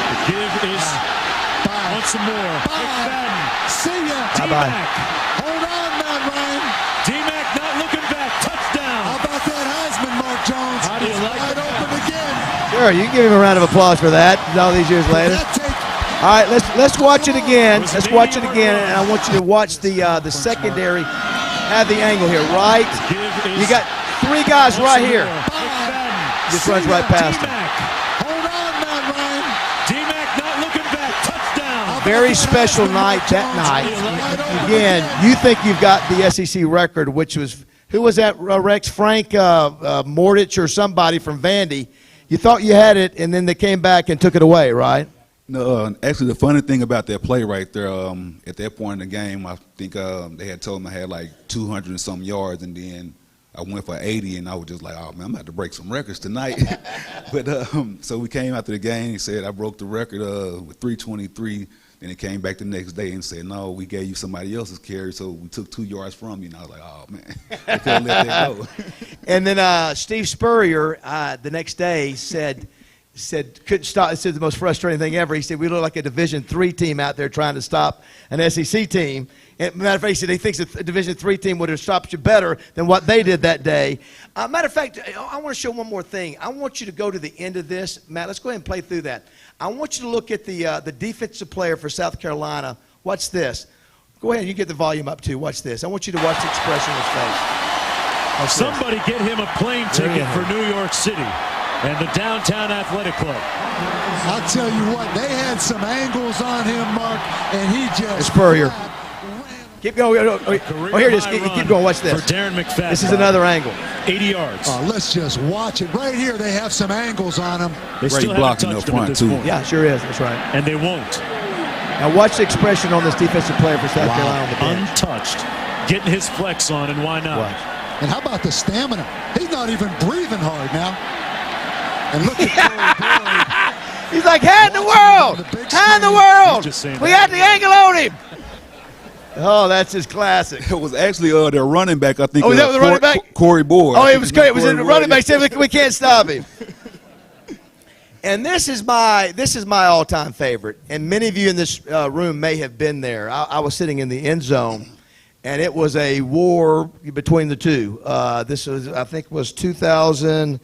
The give is once some more. Bye. See ya. Bye-bye. Hold on, Matt Ryan. D-Mac not looking back. Touchdown. How about that Heisman, Mark Jones? How do you like Wide that? open again. Sure, you can give him a round of applause for that all these years later. right, let's watch it again. Let's watch it again, and I want you to watch the secondary have the angle here. Right, you got three guys right here. Just runs right past him. Hold on, Matt Ryan. D-Mac not looking back. Touchdown. Very special night that night. Again, you think you've got the SEC record, which was, who was that, Rex? Frank Mordich or somebody from Vandy. You thought you had it, and then they came back and took it away, right? No, actually, the funny thing about that play right there, at that point in the game, I think they had told me I had like 200 and some yards, and then I went for 80, and I was just like, oh, man, I'm about to break some records tonight. But so we came after the game. He said I broke the record with 323. Then he came back the next day and said, no, we gave you somebody else's carry, so we took 2 yards from you. And I was like, oh, man, I couldn't let that go. And then Steve Spurrier the next day said couldn't stop. It said the most frustrating thing ever. He said we look like a Division III team out there trying to stop an SEC team. And matter of fact, he said he thinks a Division III team would have stopped you better than what they did that day. Matter of fact, I want to show one more thing. I want you to go to the end of this. Matt, let's go ahead and play through that. I want you to look at the defensive player for South Carolina. Watch this. Go ahead. You get the volume up too. Watch this. I want you to watch the expression on his face. Watch Somebody get him a plane ticket for New York City and the Downtown Athletic Club. I'll tell you what, they had some angles on him, Mark, and he just... Spurrier. Keep going. Oh, here it is. Keep going. Watch this. For Darren Mcfadden. This is another angle. 80 yards. Let's just watch it. Right here, they have some angles on him. They still haven't blocking touched up him at front, this too. point. Yeah, sure is. That's right. And they won't. Now watch the expression on this defensive player for South Carolina on the bench. Untouched. Getting his flex on, and why not? Watch. And how about the stamina? He's not even breathing hard now. And look at Corey Boyd. He's like, how in the world? How in the world? We got the angle on him. Oh, that's his classic. It was actually their running back, I think. Oh, was that the running back? Corey Boyd. Oh, it was great. It was in the running back. Said we can't stop him. And this is my all-time favorite. And many of you in this room may have been there. I was sitting in the end zone, and it was a war between the two. This was, I think, was 2000.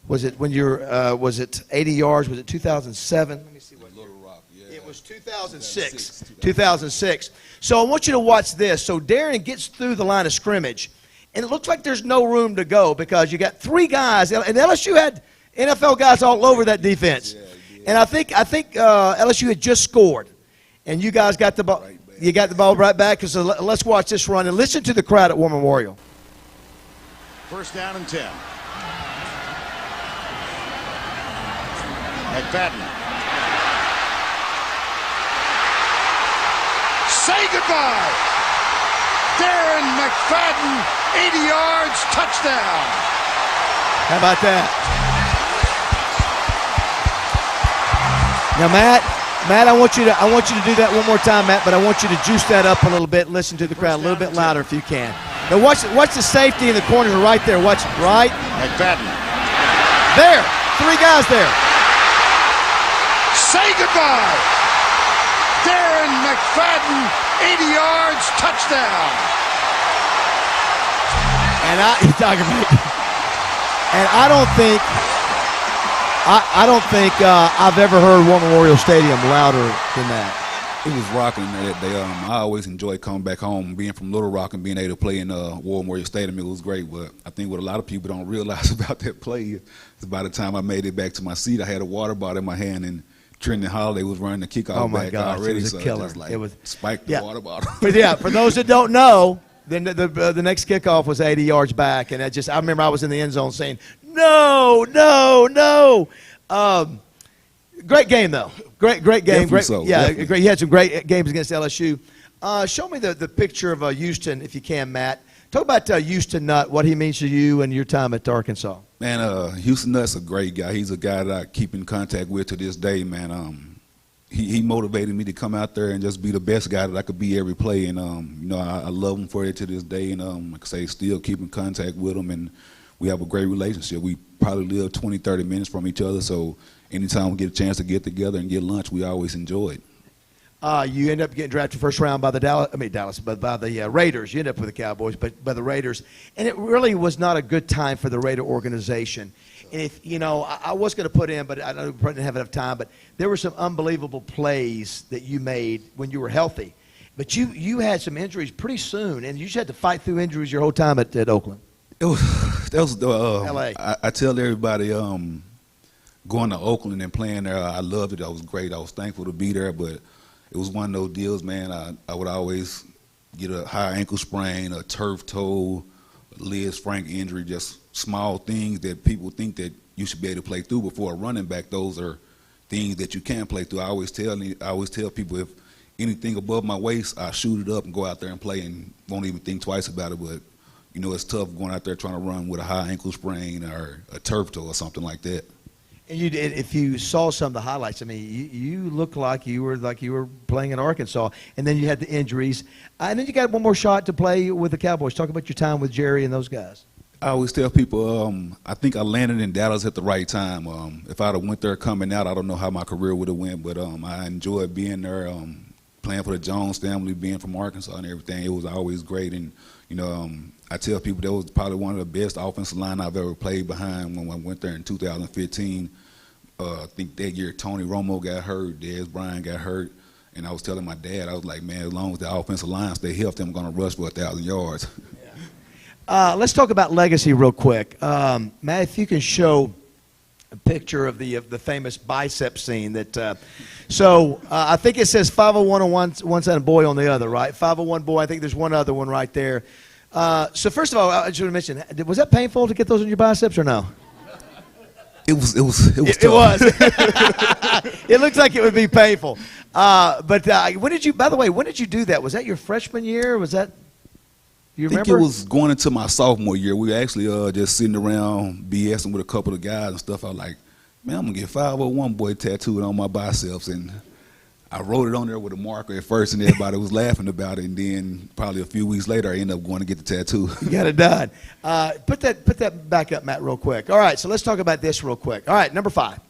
Was it when you're? Was it 80 yards? Was it 2007? Let me see what. Little Rock. Yeah. It was 2006. 2006. So I want you to watch this. So Darren gets through the line of scrimmage, and it looks like there's no room to go because you got 3 guys, and LSU had NFL guys all over that defense. Yeah, and I think LSU had just scored, and you guys got the ball. Right, you got the ball right back. So let's watch this run and listen to the crowd at War Memorial. First down and 10. McFadden. Say goodbye. Darren McFadden, 80 yards, touchdown. How about that? Now, Matt, I want you to do that one more time, Matt. But I want you to juice that up a little bit. Listen to the crowd a little bit louder if you can. Now, watch the safety in the corner right there. Watch right. McFadden. There, 3 guys there. Say goodbye. Darren McFadden, 80 yards, touchdown. And I don't think I've ever heard War Memorial Stadium louder than that. It was rocking that day. I always enjoy coming back home, being from Little Rock and being able to play in War Memorial Stadium. It was great, but I think what a lot of people don't realize about that play is by the time I made it back to my seat, I had a water bottle in my hand, and Trenton Holiday was running the kickoff back already. It was a killer. Just like it was spiked the water bottle. But yeah, for those that don't know, then the next kickoff was 80 yards back, and I remember I was in the end zone saying, "No, no, no." Great game though. Great game. Definitely so. Yeah, great. You had some great games against LSU. Show me the picture of Houston, if you can, Matt. Talk about Houston Nutt, what he means to you and your time at Arkansas. Man, Houston Nutt's a great guy. He's a guy that I keep in contact with to this day, man. He motivated me to come out there and just be the best guy that I could be every play. And, I love him for it to this day. And, like I say, still keep in contact with him. And we have a great relationship. We probably live 20, 30 minutes from each other. So anytime we get a chance to get together and get lunch, we always enjoy it. You end up getting drafted first round by the Raiders. You end up with the Cowboys, but by the Raiders. And it really was not a good time for the Raider organization. And if, I was going to put in, but I know we didn't have enough time, but there were some unbelievable plays that you made when you were healthy. But you had some injuries pretty soon, and you just had to fight through injuries your whole time at Oakland. That was L.A. I tell everybody going to Oakland and playing there, I loved it. I was great. I was thankful to be there, but it was one of those deals, man. I would always get a high ankle sprain, a turf toe, a Liz Frank injury, just small things that people think that you should be able to play through. Before a running back, those are things that you can play through. I always tell people, if anything above my waist, I shoot it up and go out there and play and won't even think twice about it. But, it's tough going out there trying to run with a high ankle sprain or a turf toe or something like that. And you did. If you saw some of the highlights, I mean, you looked like you were playing in Arkansas, and then you had the injuries, and then you got one more shot to play with the Cowboys. Talk about your time with Jerry and those guys. I always tell people, I think I landed in Dallas at the right time. If I'd have went there coming out, I don't know how my career would have went, but I enjoyed being there, playing for the Jones family, being from Arkansas and everything. It was always great, and I tell people that was probably one of the best offensive line I've ever played behind when I went there in 2015. I think that year Tony Romo got hurt, Dez Bryant got hurt, and I was telling my dad, I was like, man, as long as the offensive line stay healthy, I'm going to rush for 1,000 yards. Let's talk about legacy real quick. Matt, if you can show a picture of the famous bicep scene that I think it says 501 on one side and boy on the other, right? 501 boy. I think there's one other one right there. So first of all, I just want to mention, was that painful to get those on your biceps or no? It was tough. It was. It looks like it would be painful. But when did you do that? Was that your freshman year? Was that? Do you remember? I think it was going into my sophomore year. We were actually just sitting around BSing with a couple of guys and stuff. I was like, man, I'm going to get 501 boy tattooed on my biceps. And I wrote it on there with a marker at first, and everybody was laughing about it. And then probably a few weeks later, I ended up going to get the tattoo. You got it done. Put that back up, Matt, real quick. All right, so let's talk about this real quick. All right, number 5.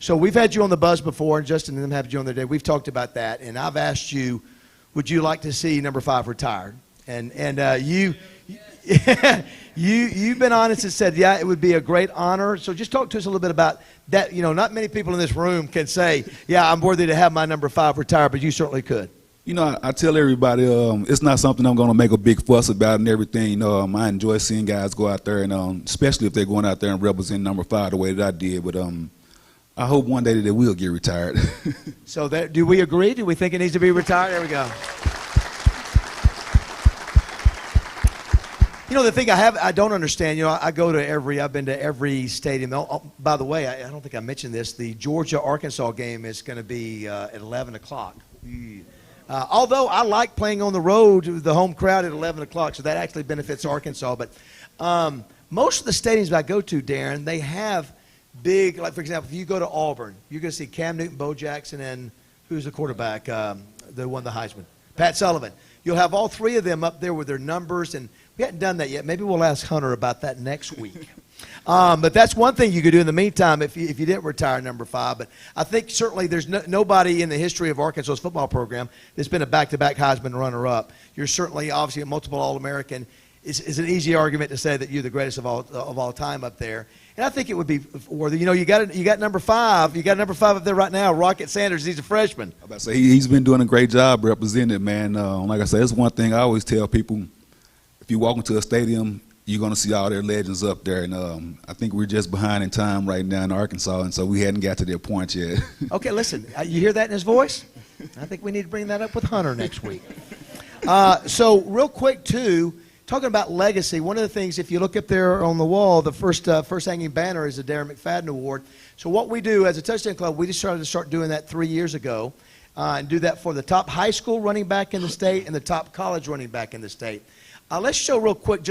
So we've had you on the buzz before, and Justin and them have you on the day. We've talked about that, and I've asked you, would you like to see number 5 retired? And you've been honest and said, yeah, it would be a great honor. So just talk to us a little bit about that. Not many people in this room can say, yeah, I'm worthy to have my number 5 retired, but you certainly could. I tell everybody it's not something I'm going to make a big fuss about and everything. I enjoy seeing guys go out there, and especially if they're going out there and represent number 5 the way that I did. But I hope one day that they will get retired. So do we agree? Do we think it needs to be retired? There we go. The thing I don't understand, I've been to every stadium. By the way, I don't think I mentioned this. The Georgia-Arkansas game is going to be at 11 o'clock. Although I like playing on the road, the home crowd at 11 o'clock, so that actually benefits Arkansas. But most of the stadiums I go to, Darren, they have big, like, for example, if you go to Auburn, you're going to see Cam Newton, Bo Jackson, and who's the quarterback that won the Heisman? Pat Sullivan. You'll have all 3 of them up there with their numbers, and we hadn't done that yet. Maybe we'll ask Hunter about that next week. But that's one thing you could do in the meantime if you didn't retire number 5. But I think certainly there's nobody in the history of Arkansas's football program that's been a back-to-back Heisman runner-up. You're certainly obviously a multiple All-American. It's an easy argument to say that you're the greatest of all time up there. And I think it would be worthy. You got number 5. You got number 5 up there right now, Rocket Sanders. He's a freshman. I'm about to say he's been doing a great job representing it, man. Like I said, that's one thing I always tell people. If you walk into a stadium, you're going to see all their legends up there. And I think we're just behind in time right now in Arkansas, and so we hadn't got to their point yet. Okay, listen, you hear that in his voice? I think we need to bring that up with Hunter next week. So real quick, too, talking about legacy, one of the things, if you look up there on the wall, the first hanging banner is the Darren Mcfadden Award. So what we do as a touchdown club, we decided to start doing that 3 years ago and do that for the top high school running back in the state and the top college running back in the state. Let's show real quick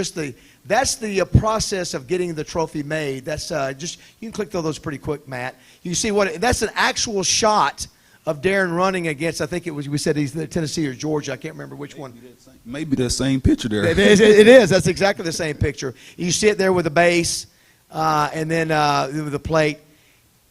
that's the process of getting the trophy made. That's you can click through those pretty quick, Matt. You see that's an actual shot of Darren running against, I think we said he's Tennessee or Georgia. I can't remember which one. Maybe the same picture there. It is. That's exactly the same picture. You see it there with the base and then with the plate.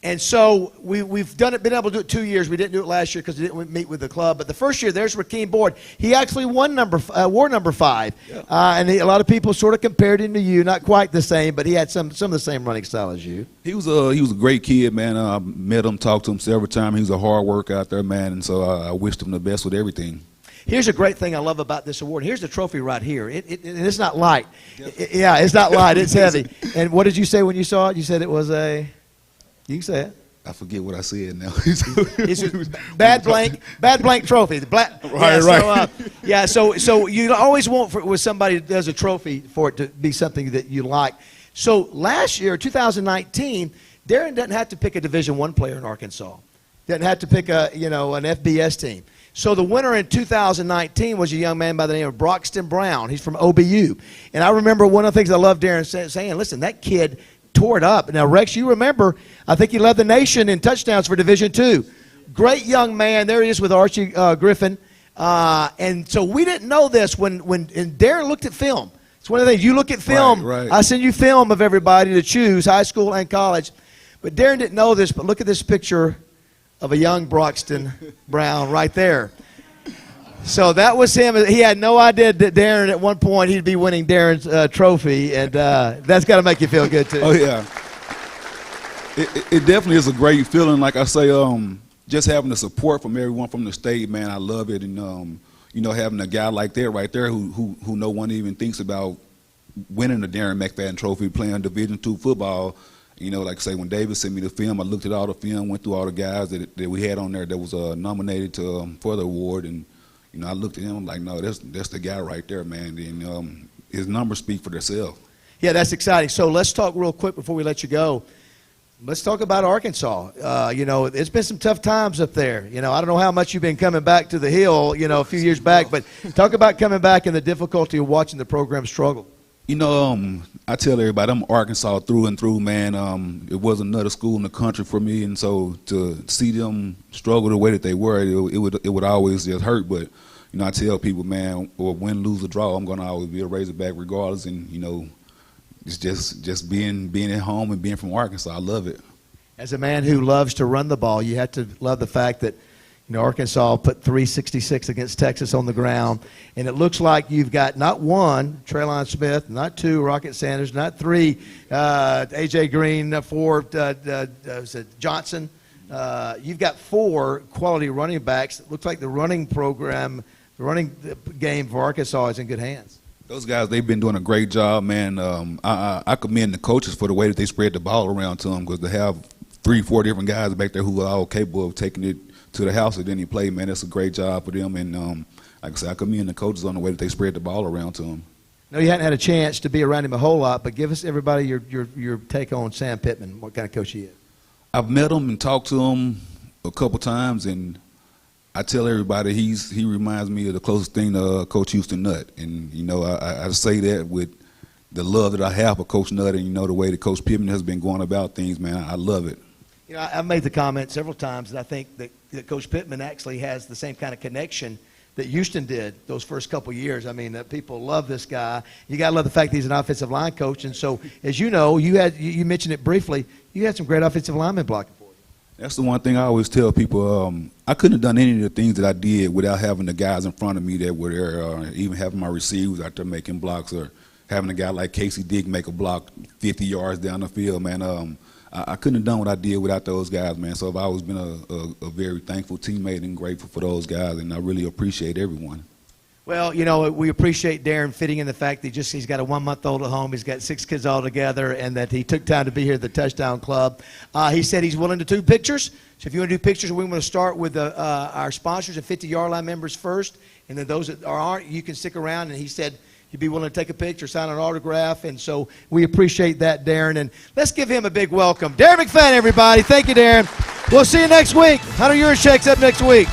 And so we've been able to do it 2 years. We didn't do it last year because we didn't meet with the club. But the first year, there's Rakeem Board. He actually wore number 5. Yeah. And a lot of people sort of compared him to you. Not quite the same, but he had some of the same running style as you. He was a great kid, man. I met him, talked to him several times. He was a hard worker out there, man. And so I wished him the best with everything. Here's a great thing I love about this award. Here's the trophy right here. It's not light. It's not light. It's heavy. And what did you say when you saw it? You said it was a... You can say it. I forget what I said now. It's a bad blank trophy. Right. So you always want with somebody that does a trophy for it to be something that you like. So last year, 2019, Darren doesn't have to pick a Division I player in Arkansas. Doesn't have to pick an FBS team. So the winner in 2019 was a young man by the name of Broxton Brown. He's from OBU. And I remember one of the things I love Darren saying, listen, that kid tore it up. Now, Rex, you remember, I think he led the nation in touchdowns for Division II. Great young man. There he is with Archie Griffin. And so we didn't know this when Darren looked at film. It's one of the things. You look at film. Right. I send you film of everybody to choose, high school and college. But Darren didn't know this, but look at this picture of a young Broxton Brown right there. So that was him. He had no idea that Darren, at one point, he'd be winning Darren's trophy, and that's got to make you feel good, too. Oh, yeah. It definitely is a great feeling. Like I say, just having the support from everyone from the state, man, I love it. And, having a guy like that right there who no one even thinks about winning the Darren Mcfadden Trophy, playing Division II football. Like I say, when David sent me the film, I looked at all the film, went through all the guys that we had on there that was nominated for the award, and I looked at him, I'm like, no, that's the guy right there, man. And his numbers speak for themselves. Yeah, that's exciting. So let's talk real quick before we let you go. Let's talk about Arkansas. It's been some tough times up there. I don't know how much you've been coming back to the Hill, a few years back, but talk about coming back and the difficulty of watching the program struggle. I tell everybody I'm Arkansas through and through, man. It was another school in the country for me, and so to see them struggle the way that they were, it would always just hurt. But I tell people, man, or win, lose, or draw, I'm gonna always be a Razorback regardless. And it's just being at home and being from Arkansas. I love it. As a man who loves to run the ball, you have to love the fact that Arkansas put 366 against Texas on the ground, and it looks like you've got not one, Traylon Smith, not two, Rocket Sanders, not three, A.J. Green, four, Johnson. You've got 4 quality running backs. It looks like the running program, the running game for Arkansas is in good hands. Those guys, they've been doing a great job, man. I commend the coaches for the way that they spread the ball around to them, because to have 3-4 different guys back there who are all capable of taking it to the house at any play, man, that's a great job for them. And like I said, I commend the coaches on the way that they spread the ball around to them. No, you hadn't had a chance to be around him a whole lot, but give us, everybody, your take on Sam Pittman, what kind of coach he is. I've met him and talked to him a couple times, and I tell everybody he reminds me of the closest thing to Coach Houston Nutt. And, I say that with the love that I have for Coach Nutt, and, the way that Coach Pittman has been going about things, man, I love it. I've made the comment several times that I think that Coach Pittman actually has the same kind of connection that Houston did those first couple years. I mean, that people love this guy. You got to love the fact that he's an offensive line coach. And so, as you know, you mentioned it briefly, you had some great offensive linemen blocking for you. That's the one thing I always tell people. I couldn't have done any of the things that I did without having the guys in front of me that were there, even having my receivers out there making blocks, or having a guy like Casey Dick make a block 50 yards down the field, man. I couldn't have done what I did without those guys, man. So I've always been a very thankful teammate and grateful for those guys, and I really appreciate everyone. Well, we appreciate Darren fitting in the fact that he's got a 1-month-old at home, he's got 6 kids all together, and that he took time to be here at the Touchdown Club. He said he's willing to do pictures. So if you want to do pictures, we want to start with our sponsors and 50-yard line members first, and then those that aren't, you can stick around. And he said he'd be willing to take a picture, sign an autograph, and so we appreciate that, Darren. And let's give him a big welcome. Darren Mcfadden, everybody. Thank you, Darren. We'll see you next week. Hunter Yurchek's up next week.